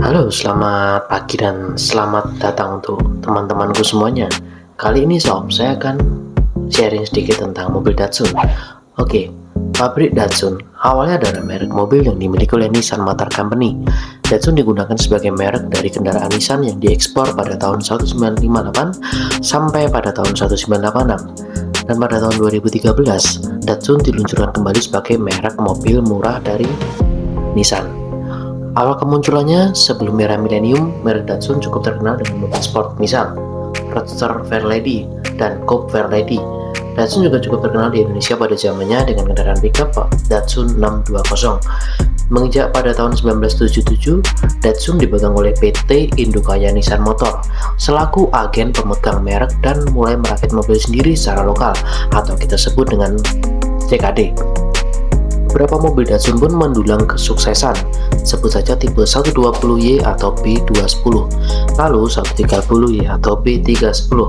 Halo, selamat pagi dan selamat datang untuk teman-temanku semuanya. Kali ini sob, saya akan sharing sedikit tentang mobil Datsun. Oke, pabrik Datsun awalnya adalah merek mobil yang dimiliki oleh Nissan Motor Company. Datsun digunakan sebagai merek dari kendaraan Nissan yang diekspor pada tahun 1958 sampai pada tahun 1986. Dan pada tahun 2013, Datsun diluncurkan kembali sebagai merek mobil murah dari Nissan. Awal kemunculannya sebelum era milenium, merek Datsun cukup terkenal dengan mobil sport, misal Roadster Fairlady dan Coupe Fairlady. Datsun juga cukup terkenal di Indonesia pada zamannya dengan kendaraan pickup Datsun 620. Menginjak pada tahun 1977, Datsun dipegang oleh PT Indukaya Nissan Motor selaku agen pemegang merek dan mulai merakit mobil sendiri secara lokal atau kita sebut dengan CKD. Beberapa mobil Datsun pun mendulang kesuksesan, sebut saja tipe 120Y atau B210, lalu 130Y atau B310.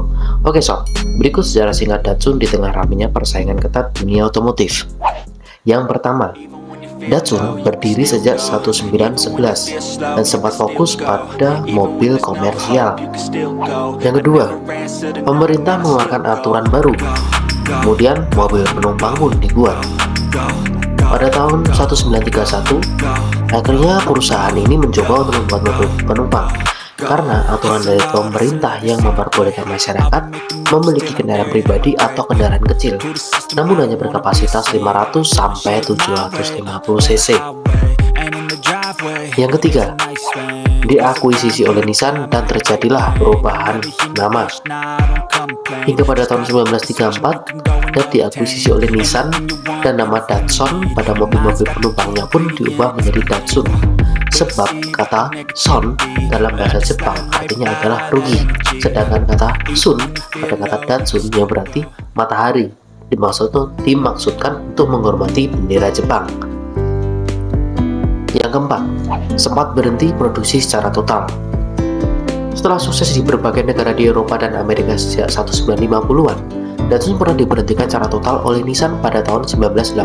Oke sob, berikut sejarah singkat Datsun di tengah ramainya persaingan ketat dunia otomotif. Yang pertama, Datsun berdiri sejak 1911 dan sempat fokus pada mobil komersial. Yang kedua, pemerintah mengeluarkan aturan baru, kemudian mobil penumpang pun dibuat. Pada tahun 1931, akhirnya perusahaan ini mencoba untuk membuat mobil penumpang karena aturan dari pemerintah yang memperbolehkan masyarakat memiliki kendaraan pribadi atau kendaraan kecil, namun hanya berkapasitas 500 sampai 750 cc. Yang ketiga, diakuisisi oleh Nissan dan terjadilah perubahan nama. Hingga pada tahun 1934, dan diakuisisi oleh Nissan dan nama Datsun pada mobil-mobil penumpangnya pun diubah menjadi Datsun. Sebab kata Son dalam bahasa Jepang artinya adalah rugi, sedangkan kata Sun pada kata Datsun yang berarti matahari dimaksudkan untuk menghormati bendera Jepang. Yang keempat, sempat berhenti produksi secara total. Setelah sukses di berbagai negara di Eropa dan Amerika sejak 1950-an, Datsun pernah diberhentikan secara total oleh Nissan pada tahun 1986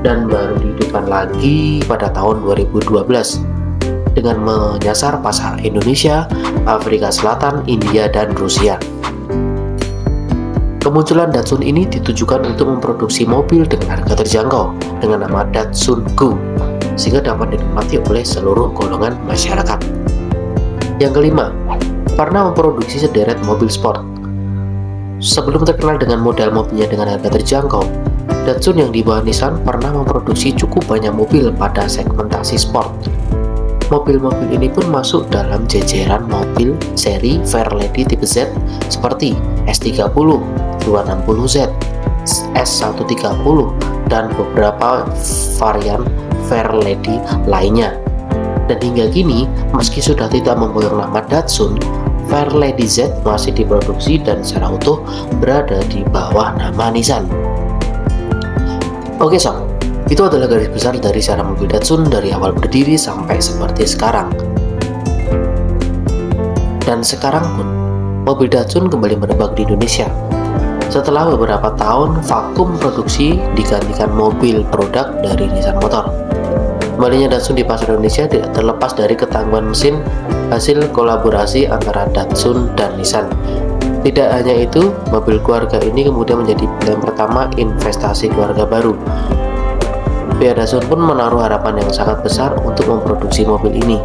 dan baru dihidupkan lagi pada tahun 2012 dengan menyasar pasar Indonesia, Afrika Selatan, India, dan Rusia. Kemunculan Datsun ini ditujukan untuk memproduksi mobil dengan harga terjangkau dengan nama Datsun Go, sehingga dapat dinikmati oleh seluruh golongan masyarakat. Yang kelima, pernah memproduksi sederet mobil sport. Sebelum terkenal dengan model mobilnya dengan harga terjangkau, Datsun yang di bawah Nissan pernah memproduksi cukup banyak mobil pada segmentasi sport. Mobil-mobil ini pun masuk dalam jajaran mobil seri Fairlady tipe Z seperti S30, 260Z, S130, dan beberapa varian Fairlady lainnya. Dan hingga kini, meski sudah tidak memegang nama Datsun, Fairlady Z masih diproduksi dan secara utuh berada di bawah nama Nissan. Oke sob, itu adalah garis besar dari sejarah mobil Datsun dari awal berdiri sampai seperti sekarang. Dan sekarang pun, mobil Datsun kembali merebak di Indonesia. Setelah beberapa tahun vakum produksi digantikan mobil produk dari Nissan Motor. Kembalinya Datsun di pasar Indonesia tidak terlepas dari ketangguhan mesin hasil kolaborasi antara Datsun dan Nissan. Tidak hanya itu, mobil keluarga ini kemudian menjadi pilihan pertama investasi keluarga baru. Pihak Datsun pun menaruh harapan yang sangat besar untuk memproduksi mobil ini.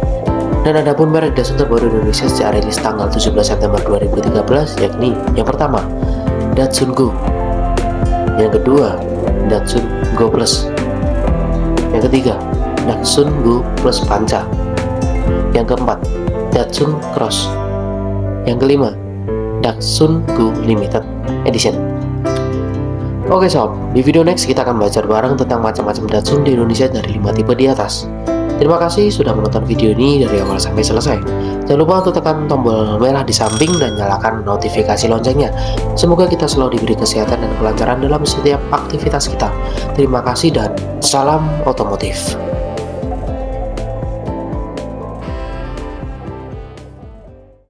Dan ada pun merek Datsun terbaru di Indonesia sejak rilis tanggal 17 September 2013, yakni yang pertama, Datsun Go. Yang kedua, Datsun Go Plus. Yang ketiga, Datsun Go Plus Panca. Yang keempat, Datsun Cross. Yang kelima, Datsun Go Limited Edition. Oke sob, di video next kita akan belajar bareng tentang macam-macam Datsun di Indonesia dari 5 tipe di atas. Terima kasih sudah menonton video ini dari awal sampai selesai. Jangan lupa untuk tekan tombol merah di samping dan nyalakan notifikasi loncengnya. Semoga kita selalu diberi kesehatan dan kelancaran dalam setiap aktivitas kita. Terima kasih dan salam otomotif.